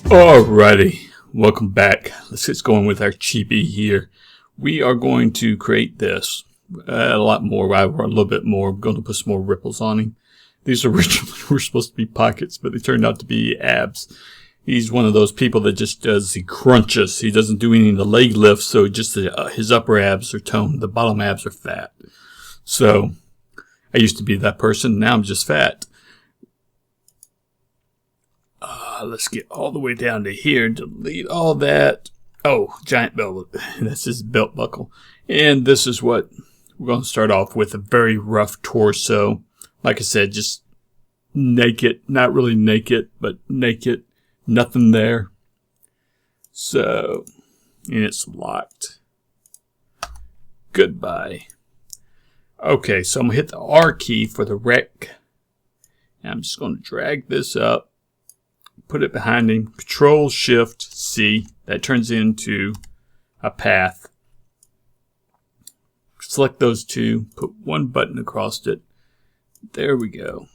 Alrighty, welcome back. Let's get going with our Chibi here. We are going to create this a lot more, or a little bit more. I'm going to put some more ripples on him. These originally were supposed to be pockets, but they turned out to be abs. He's one of those people that just does the crunches. He doesn't do any of the leg lifts, so just his upper abs are toned. The bottom abs are fat. So I used to be that person. Now I'm just fat. Let's get all the way down to here. Delete all that. Oh, giant belt. That's his belt buckle. And this is what we're going to start off with. A very rough torso. Like I said, just naked. Not really naked, but naked. Nothing there. So, and it's locked. Goodbye. Okay, so I'm going to hit the R key for the rec. And I'm just going to drag this up. Put it behind him. Control Shift C. That turns into a path. Select those two. Put one button across it. There we go.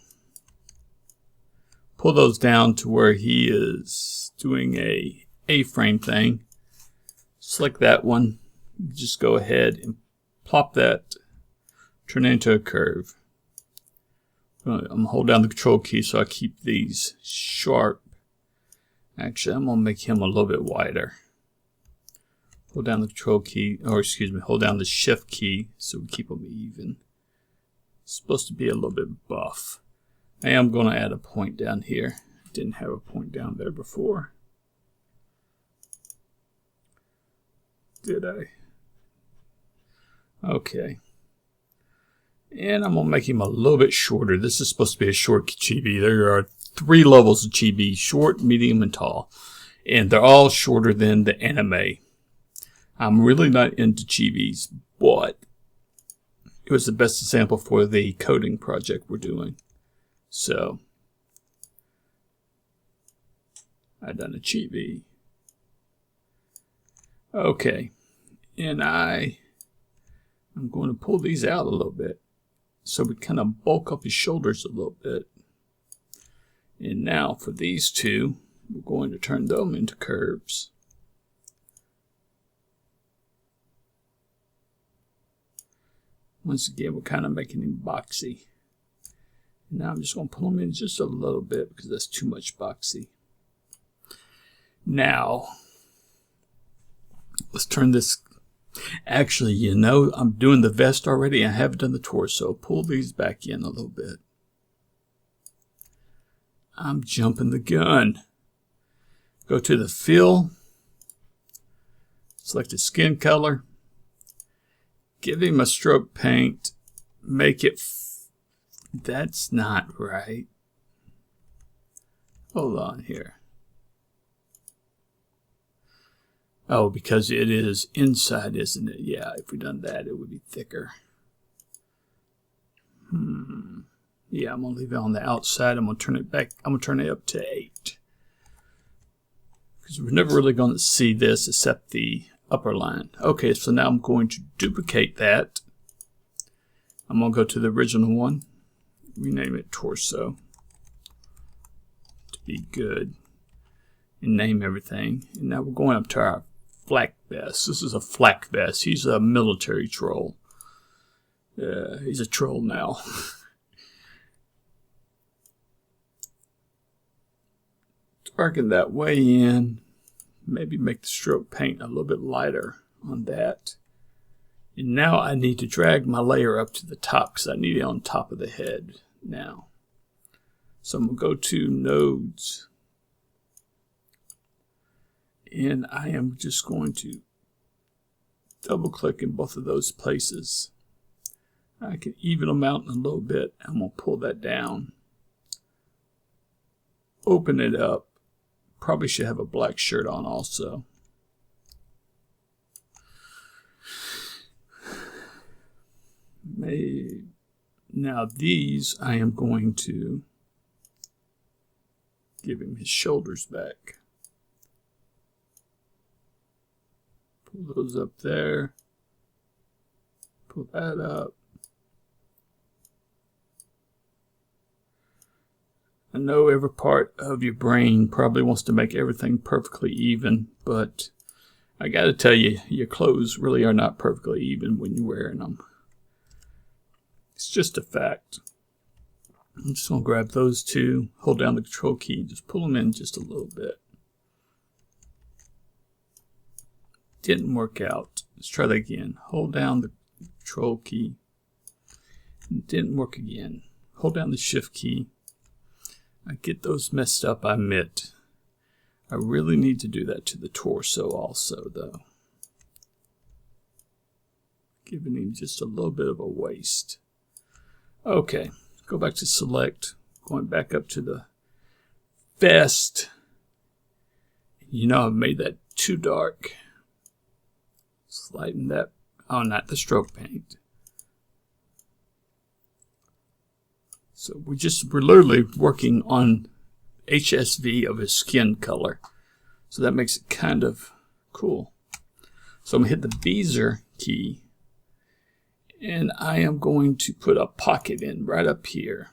Pull those down to where he is doing a A-frame thing. Select that one. Just go ahead and plop that. Turn it into a curve. I'm going to hold down the control key so I keep these sharp. Actually, I'm going to make him a little bit wider. Hold down the control key, or excuse me, hold down the shift key so we keep them even. It's supposed to be a little bit buff. I am going to add a point down here. Didn't have a point down there before. Did I? Okay. And I'm going to make him a little bit shorter. This is supposed to be a short chibi. There are 3 levels of chibi, short, medium, and tall. And they're all shorter than the anime. I'm really not into chibis, but it was the best example for the coding project we're doing. So, I done a chibi. Okay. And I'm going to pull these out a little bit. So we kind of bulk up his shoulders a little bit. And now for these two, we're going to turn them into curves. Once again, we're kind of making him boxy. Now I'm just going to pull him in just a little bit because that's too much boxy. Now, let's turn this. Actually, you know, I'm doing the vest already. I haven't done the torso. Pull these back in a little bit. I'm jumping the gun. Go to the fill. Select the skin color. Give him a stroke paint. Make it. That's not right. Hold on here. Oh, because it is inside, isn't it? Yeah, if we done that, it would be thicker. Yeah, I'm going to leave it on the outside. I'm going to turn it back. I'm going to turn it up to 8. Because we're never really going to see this except the upper line. Okay, so now I'm going to duplicate that. I'm going to go to the original one. Rename it Torso. To be good. And name everything. And now we're going up to our flak vest. This is a flak vest. He's a military troll. He's a troll now. Darken that way in. Maybe make the stroke paint a little bit lighter on that. And now I need to drag my layer up to the top because I need it on top of the head now. So I'm going to go to Nodes. And I am just going to double click in both of those places. I can even them out in a little bit. I'm going to pull that down. Open it up. Probably should have a black shirt on also. Now these I am going to give him his shoulders back. Pull those up there. Pull that up. I know every part of your brain probably wants to make everything perfectly even, but I gotta tell you, your clothes really are not perfectly even when you're wearing them. It's just a fact. I'm just gonna grab those two, hold down the control key, just pull them in just a little bit. Didn't work out. Let's try that again. Hold down the control key. Didn't work again. Hold down the shift key. I get those messed up, I admit. I really need to do that to the torso also, though. Giving him just a little bit of a waist. Okay, go back to select. Going back up to the vest. You know I've made that too dark. Sliding that. Oh, not the stroke paint. So we're literally working on HSV of his skin color. So that makes it kind of cool. So I'm going to hit the Bezier key. And I am going to put a pocket in right up here.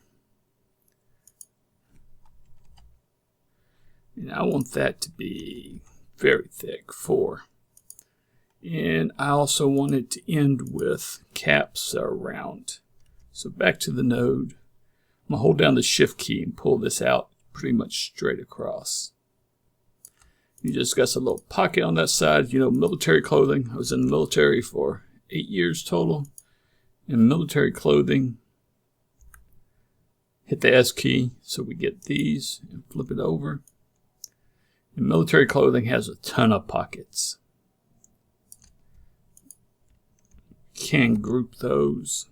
And I want that to be very thick, 4. And I also want it to end with caps around. So back to the node. I'm going to hold down the shift key and pull this out pretty much straight across. You just got a little pocket on that side. You know, military clothing. I was in the military for 8 years total. In military clothing, hit the S key so we get these and flip it over. And military clothing has a ton of pockets. Can group those.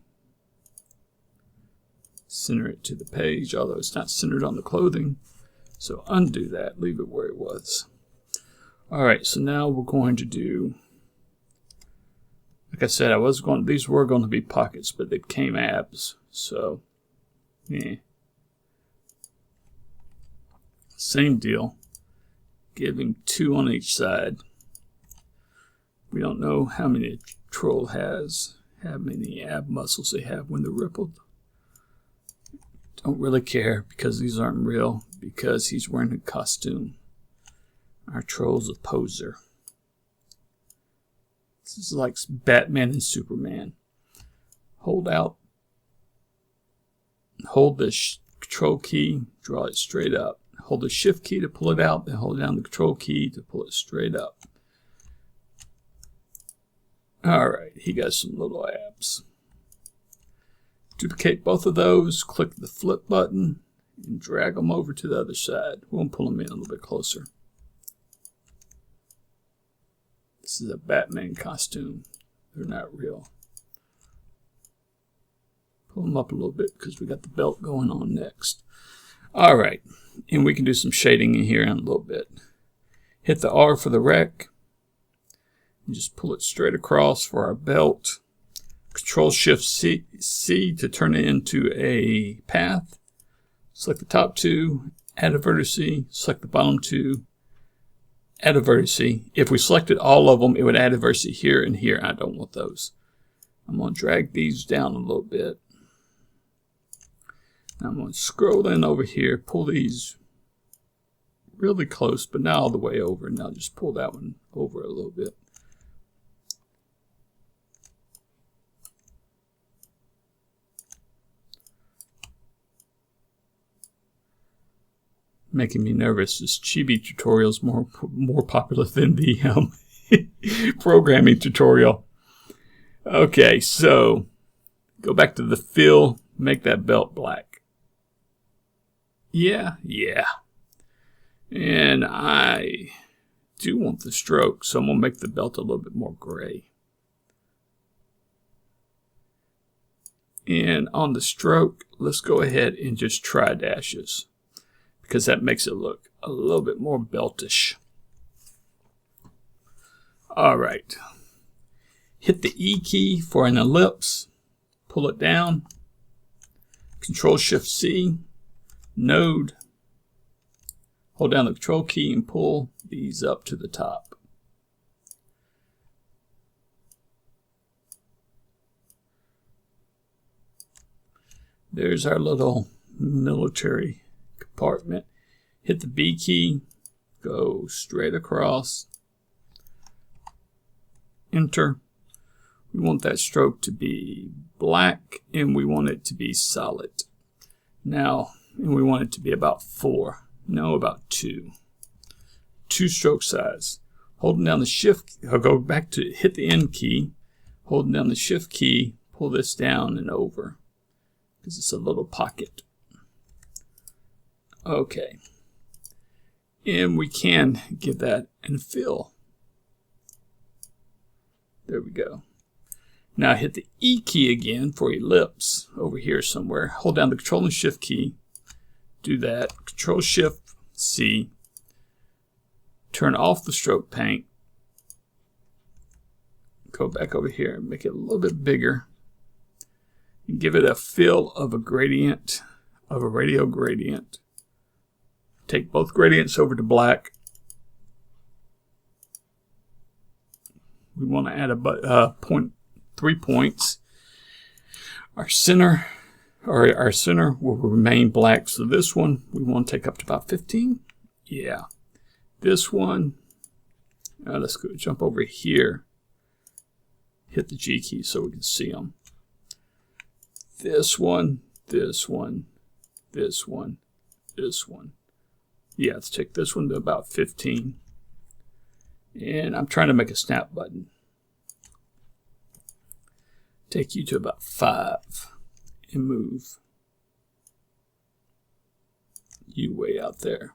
Center it to the page, although it's not centered on the clothing. So undo that, leave it where it was. Alright, so now we're going to do, like I said, these were going to be pockets, but they became abs. So, yeah. Same deal. Give him 2 on each side. We don't know how many a troll has, how many ab muscles they have when they're rippled. Don't really care because these aren't real, because he's wearing a costume. Our troll's a poser. This is like Batman and Superman. Hold the control key, draw it straight up. Hold the shift key to pull it out, then hold down the control key to pull it straight up. Alright, he got some little abs. Duplicate both of those, click the flip button, and drag them over to the other side. We'll pull them in a little bit closer. This is a Batman costume. They're not real. Pull them up a little bit because we got the belt going on next. Alright, and we can do some shading in here in a little bit. Hit the R for the rec. And just pull it straight across for our belt. Control Shift C to turn it into a path. Select the top 2, add a vertice, select the bottom 2, add a vertice. If we selected all of them, it would add a vertice here and here. I don't want those. I'm going to drag these down a little bit. Now I'm going to scroll in over here, pull these really close, but not all the way over. Now just pull that one over a little bit. Making me nervous. This Chibi tutorial is more popular than the programming tutorial. Okay, so go back to the fill, make that belt black. Yeah. And I do want the stroke, so I'm going to make the belt a little bit more gray. And on the stroke, let's go ahead and just try dashes, because that makes it look a little bit more beltish. Alright. Hit the E key for an ellipse. Pull it down. Control Shift C. Node. Hold down the control key and pull these up to the top. There's our little military compartment. Hit the B key, go straight across, enter. We want that stroke to be black and we want it to be solid. Now, and we want it to be about 4. No, about 2. 2 stroke size. Holding down the shift, I'll go back to hit the N key. Holding down the shift key, pull this down and over because it's a little pocket. Okay. And we can give that a fill. There we go. Now hit the E key again for ellipse over here somewhere. Hold down the Control and Shift key. Do that. Control Shift C. Turn off the stroke paint. Go back over here and make it a little bit bigger. And give it a fill of a gradient, of a radial gradient. Take both gradients over to black. We want to add a 3 points. Our center will remain black. So this one we want to take up to about 15. Yeah. This one, let's go jump over here. Hit the G key so we can see them. This one, this one, this one, this one. Yeah, let's take this one to about 15. And I'm trying to make a snap button. Take you to about 5 and move you way out there.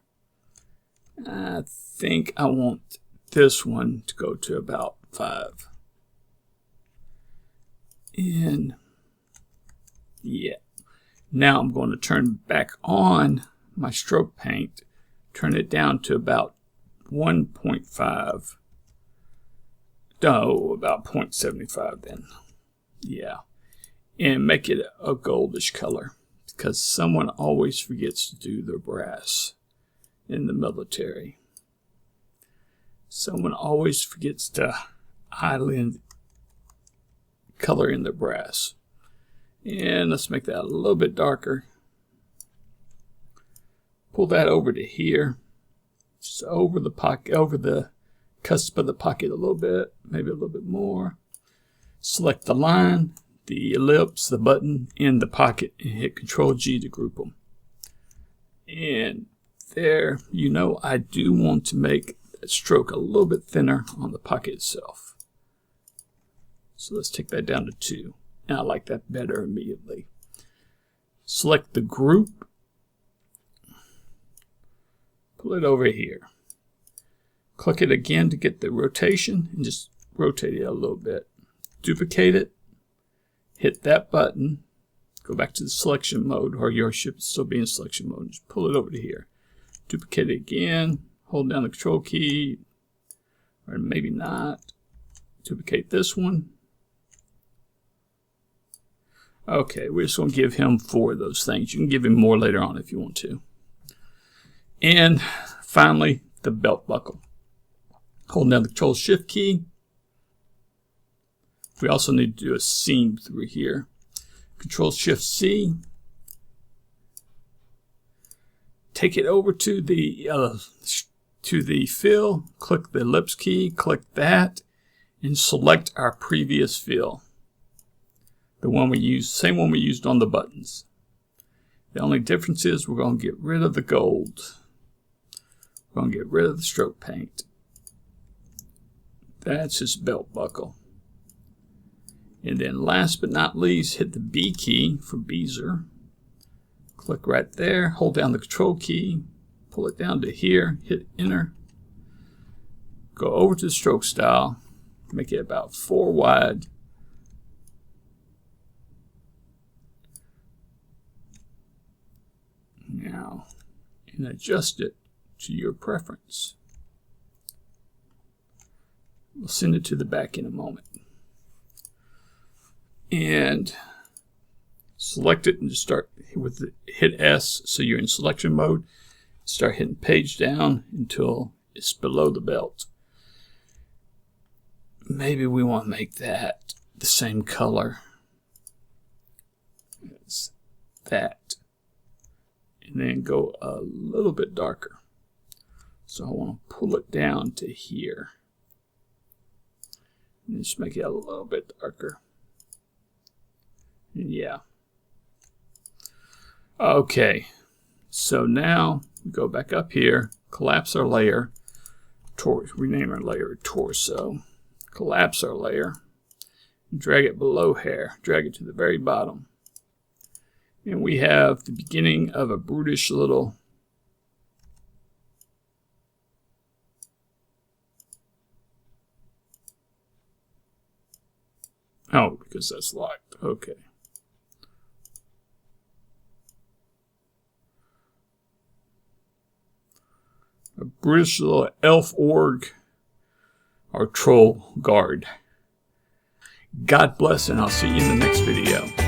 I think I want this one to go to about 5. And yeah, now I'm going to turn back on my stroke paint, turn it down to about 1.5. No, about 0.75 then. Yeah, and make it a goldish color because someone always forgets to do their brass in the military. Someone always forgets to highlight color in the brass. And let's make that a little bit darker. Pull that over to here, just over the pocket, over the cusp of the pocket a little bit, maybe a little bit more. Select the line, the ellipse, the button, and the pocket, and hit Control G to group them. And there, you know, I do want to make that stroke a little bit thinner on the pocket itself. So let's take that down to 2. And I like that better immediately. Select the group. Pull it over here. Click it again to get the rotation and just rotate it a little bit. Duplicate it. Hit that button. Go back to the selection mode, or your ship is still be in selection mode. Just pull it over to here. Duplicate it again. Hold down the Control key. Or maybe not. Duplicate this one. Okay, we're just going to give him 4 of those things. You can give him more later on if you want to. And finally, the belt buckle. Hold down the Control Shift key. We also need to do a seam through here. Control Shift C. Take it over to the fill. Click the ellipse key. Click that, and select our previous fill. The one we used, same one we used on the buttons. The only difference is we're going to get rid of the gold. We're going to get rid of the stroke paint. That's his belt buckle. And then last but not least, hit the B key for Beezer. Click right there, hold down the Control key, pull it down to here, hit Enter. Go over to the stroke style, make it about 4 wide. Now, and adjust it to your preference. We'll send it to the back in a moment. And select it and just start with the, hit S so you're in selection mode. Start hitting page down until it's below the belt. Maybe we want to make that the same color as that. And and then go a little bit darker. So I want to pull it down to here. And just make it a little bit darker. And yeah. Okay. So now we go back up here, collapse our layer, rename our layer torso, collapse our layer, and drag it below hair, drag it to the very bottom. And we have the beginning of a brutish little because that's locked. Okay. A brutish little elf org or troll guard. God bless, and I'll see you in the next video.